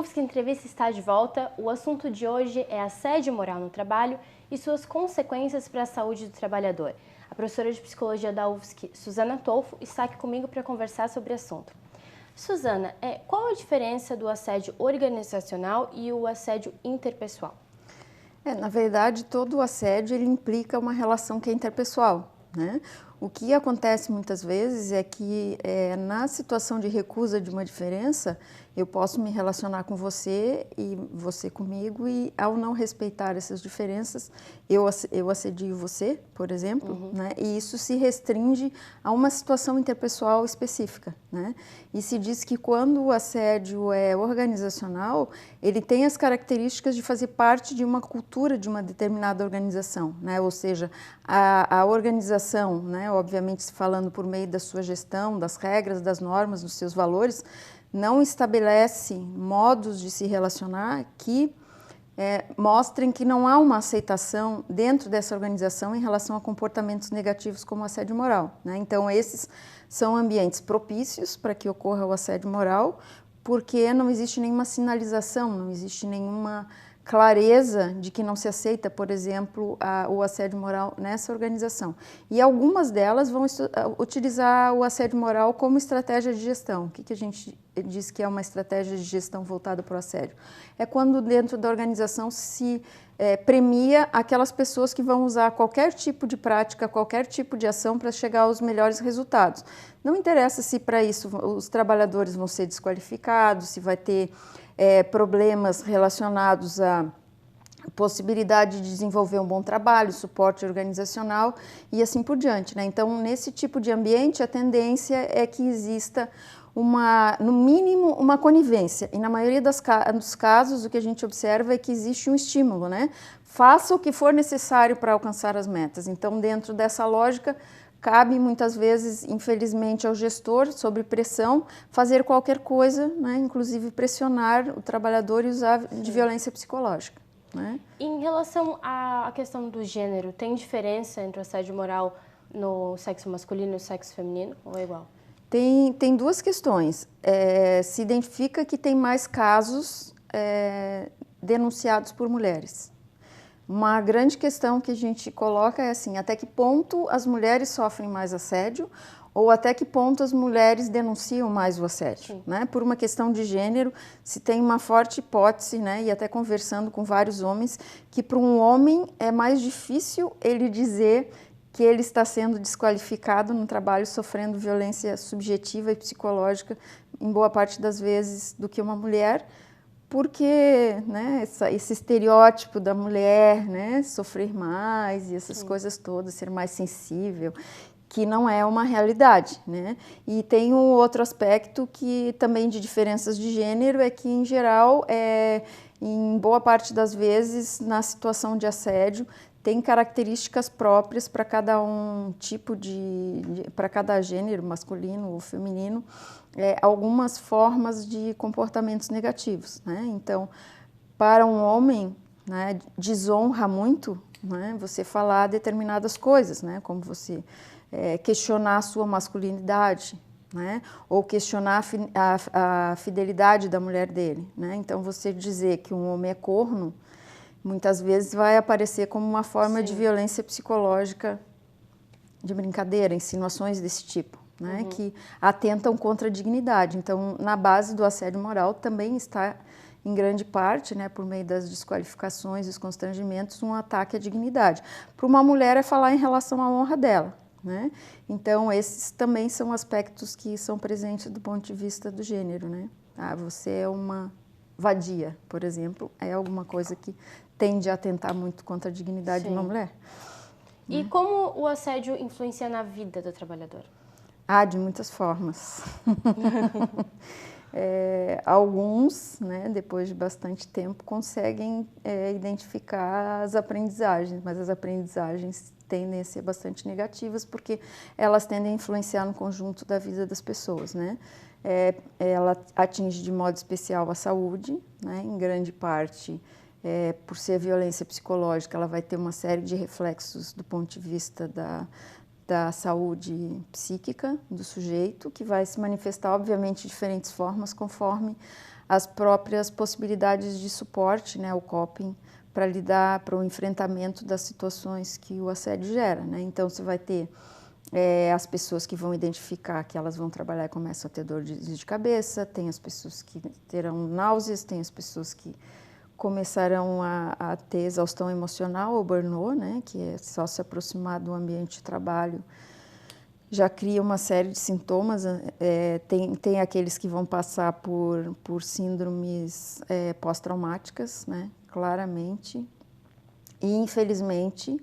UFSC Entrevista está de volta. O assunto de hoje é assédio moral no trabalho e suas consequências para a saúde do trabalhador. A professora de Psicologia da UFSC, Suzana Tolfo, está aqui comigo para conversar sobre o assunto. Suzana, qual a diferença do assédio organizacional e o assédio interpessoal? Na verdade, todo o assédio ele implica uma relação que é interpessoal, né? O que acontece muitas vezes é que na situação de recusa de uma diferença, eu posso me relacionar com você e você comigo e ao não respeitar essas diferenças, eu assedio você, por exemplo, né? E isso se restringe a uma situação interpessoal específica, né? E se diz que quando o assédio é organizacional, ele tem as características de fazer parte de uma cultura de uma determinada organização, né? Ou seja, a organização, né? Obviamente falando por meio da sua gestão, das regras, das normas, dos seus valores, não estabelece modos de se relacionar que mostrem que não há uma aceitação dentro dessa organização em relação a comportamentos negativos como assédio moral, né? Então, esses são ambientes propícios para que ocorra o assédio moral, porque não existe nenhuma sinalização, não existe nenhuma clareza de que não se aceita, por exemplo, o assédio moral nessa organização. E algumas delas vão utilizar o assédio moral como estratégia de gestão. O que a gente diz que é uma estratégia de gestão voltada para o assédio? É quando dentro da organização se premia aquelas pessoas que vão usar qualquer tipo de prática, qualquer tipo de ação para chegar aos melhores resultados. Não interessa se para isso os trabalhadores vão ser desqualificados, se vai ter problemas relacionados à possibilidade de desenvolver um bom trabalho, suporte organizacional e assim por diante, né? Então, nesse tipo de ambiente, a tendência é que exista no mínimo, uma conivência. E na maioria dos casos, o que a gente observa é que existe um estímulo, né? Faça o que for necessário para alcançar as metas. Então, dentro dessa lógica, cabe muitas vezes, infelizmente, ao gestor, sob pressão, fazer qualquer coisa, né? Inclusive pressionar o trabalhador e usar de violência psicológica, né? Em relação à questão do gênero, tem diferença entre o assédio moral no sexo masculino e no sexo feminino, ou é igual? Tem duas questões. Se identifica que tem mais casos denunciados por mulheres. Uma grande questão que a gente coloca é assim, até que ponto as mulheres sofrem mais assédio ou até que ponto as mulheres denunciam mais o assédio, né? Por uma questão de gênero, se tem uma forte hipótese, né? E até conversando com vários homens, que para um homem é mais difícil ele dizer que ele está sendo desqualificado no trabalho, sofrendo violência subjetiva e psicológica, em boa parte das vezes, do que uma mulher, porque, né, esse estereótipo da mulher, né, sofrer mais e essas coisas todas, ser mais sensível, que não é uma realidade, né? E tem um outro aspecto que também de diferenças de gênero é que, em geral, em boa parte das vezes, na situação de assédio, tem características próprias para cada tipo para cada gênero, masculino ou feminino, algumas formas de comportamentos negativos, né? Então, para um homem, né, desonra muito, né, você falar determinadas coisas, né, como você questionar a sua masculinidade, né, ou questionar a fidelidade da mulher dele, né? Então, você dizer que um homem é corno, muitas vezes vai aparecer como uma forma de violência psicológica, de brincadeira, insinuações desse tipo, né? Que atentam contra a dignidade. Então, na base do assédio moral também está, em grande parte, né, por meio das desqualificações e os constrangimentos, um ataque à dignidade. Para uma mulher é falar em relação à honra dela, né? Então, esses também são aspectos que são presentes do ponto de vista do gênero, né? Você é uma vadia, por exemplo, é alguma coisa que tende a atentar muito contra a dignidade de uma mulher. E como o assédio influencia na vida do trabalhador? De muitas formas. Alguns, né, depois de bastante tempo, conseguem identificar as aprendizagens, mas as aprendizagens tendem a ser bastante negativas porque elas tendem a influenciar no conjunto da vida das pessoas, né? Ela atinge de modo especial a saúde, né? Em grande parte, por ser violência psicológica, ela vai ter uma série de reflexos do ponto de vista da saúde psíquica do sujeito, que vai se manifestar, obviamente, de diferentes formas, conforme as próprias possibilidades de suporte, né, o coping, para lidar, para o enfrentamento das situações que o assédio gera, né? Então, você vai ter as pessoas que vão identificar que elas vão trabalhar e começam a ter dor de cabeça, tem as pessoas que terão náuseas, tem as pessoas que começarão a ter exaustão emocional ou burnout, né, que é só se aproximar do ambiente de trabalho, já cria uma série de sintomas. Tem aqueles que vão passar por síndromes pós-traumáticas, né, claramente, e infelizmente,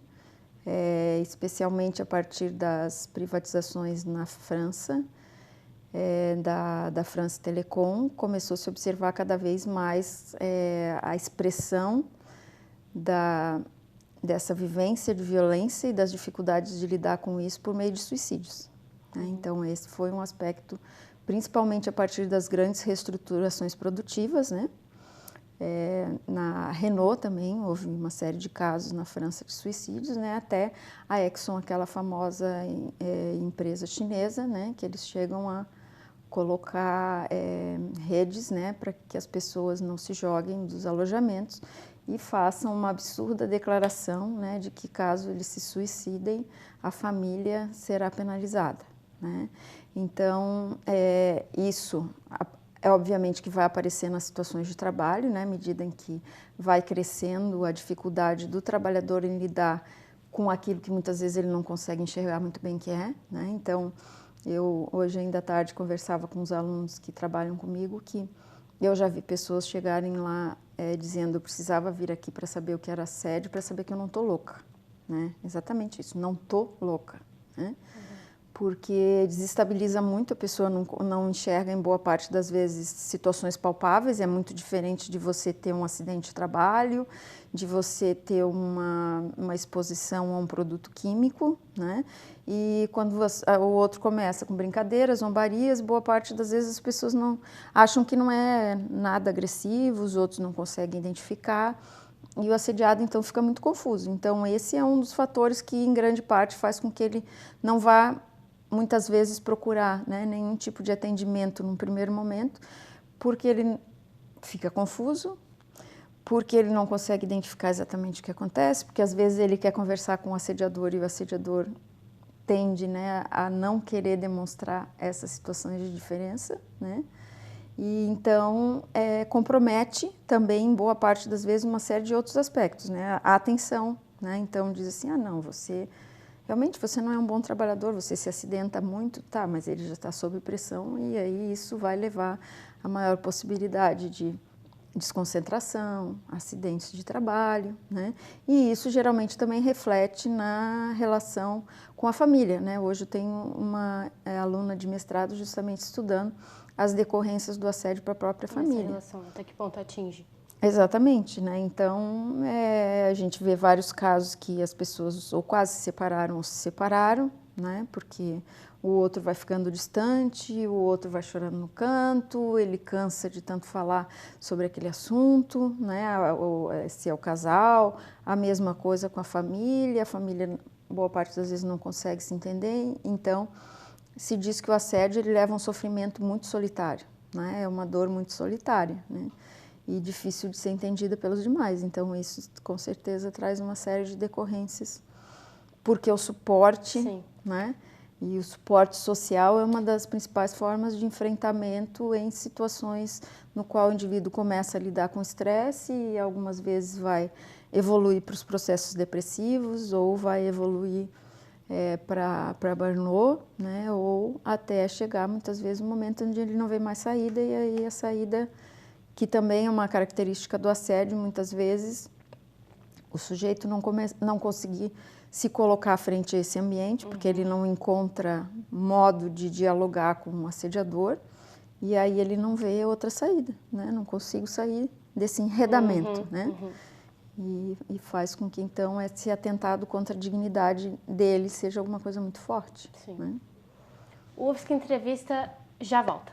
especialmente a partir das privatizações na França, da France Telecom, começou a se observar cada vez mais a expressão dessa vivência de violência e das dificuldades de lidar com isso por meio de suicídios, né? Então, esse foi um aspecto, principalmente a partir das grandes reestruturações produtivas, né? Na Renault também houve uma série de casos na França de suicídios, né? Até a Exxon, aquela famosa empresa chinesa, né? Que eles chegam a colocar redes, né, para que as pessoas não se joguem dos alojamentos e façam uma absurda declaração, né, de que caso eles se suicidem, a família será penalizada, né? Então, isso obviamente que vai aparecer nas situações de trabalho, né, à medida em que vai crescendo a dificuldade do trabalhador em lidar com aquilo que muitas vezes ele não consegue enxergar muito bem que é, né? Então, eu hoje ainda à tarde conversava com os alunos que trabalham comigo, que eu já vi pessoas chegarem lá dizendo: eu precisava vir aqui para saber o que era assédio, para saber que eu não estou louca, né? Exatamente isso, não estou louca, né? Porque desestabiliza muito, a pessoa não enxerga em boa parte das vezes situações palpáveis. É muito diferente de você ter um acidente de trabalho, de você ter uma exposição a um produto químico, né? E quando o outro começa com brincadeiras, zombarias, boa parte das vezes as pessoas não acham que não é nada agressivo, os outros não conseguem identificar. E o assediado, então, fica muito confuso. Então, esse é um dos fatores que, em grande parte, faz com que ele não vá, muitas vezes, procurar, né, nenhum tipo de atendimento num primeiro momento, porque ele fica confuso, porque ele não consegue identificar exatamente o que acontece, porque, às vezes, ele quer conversar com o assediador e o assediador tende, né, a não querer demonstrar essas situações de diferença, né? E então compromete também, em boa parte das vezes, uma série de outros aspectos, né? A atenção, né? Então diz assim: ah, não, realmente você não é um bom trabalhador, você se acidenta muito, tá, mas ele já está sob pressão e aí isso vai levar a maior possibilidade de desconcentração, acidentes de trabalho, né? E isso geralmente também reflete na relação com a família, né? Hoje eu tenho uma aluna de mestrado justamente estudando as decorrências do assédio para a própria família. Essa relação, até que ponto atinge? Exatamente, né? Então, a gente vê vários casos que as pessoas ou quase se separaram ou se separaram, né? Porque o outro vai ficando distante, o outro vai chorando no canto, ele cansa de tanto falar sobre aquele assunto, né? Se é o casal, a mesma coisa com a família, boa parte das vezes não consegue se entender, então se diz que o assédio ele leva a um sofrimento muito solitário, né? É uma dor muito solitária, né? E difícil de ser entendida pelos demais. Então, isso com certeza traz uma série de decorrências, porque o suporte, Sim, né? E o suporte social é uma das principais formas de enfrentamento em situações no qual o indivíduo começa a lidar com estresse e algumas vezes vai evoluir para os processos depressivos ou vai evoluir para burnout, né? Ou até chegar muitas vezes um momento onde ele não vê mais saída e aí a saída, que também é uma característica do assédio, muitas vezes o sujeito não conseguir se colocar frente a esse ambiente, porque ele não encontra modo de dialogar com o assediador e aí ele não vê outra saída, né? Não consigo sair desse enredamento, né? E faz com que, então, esse atentado contra a dignidade dele seja alguma coisa muito forte. Sim. Né? O UFSC Entrevista já volta.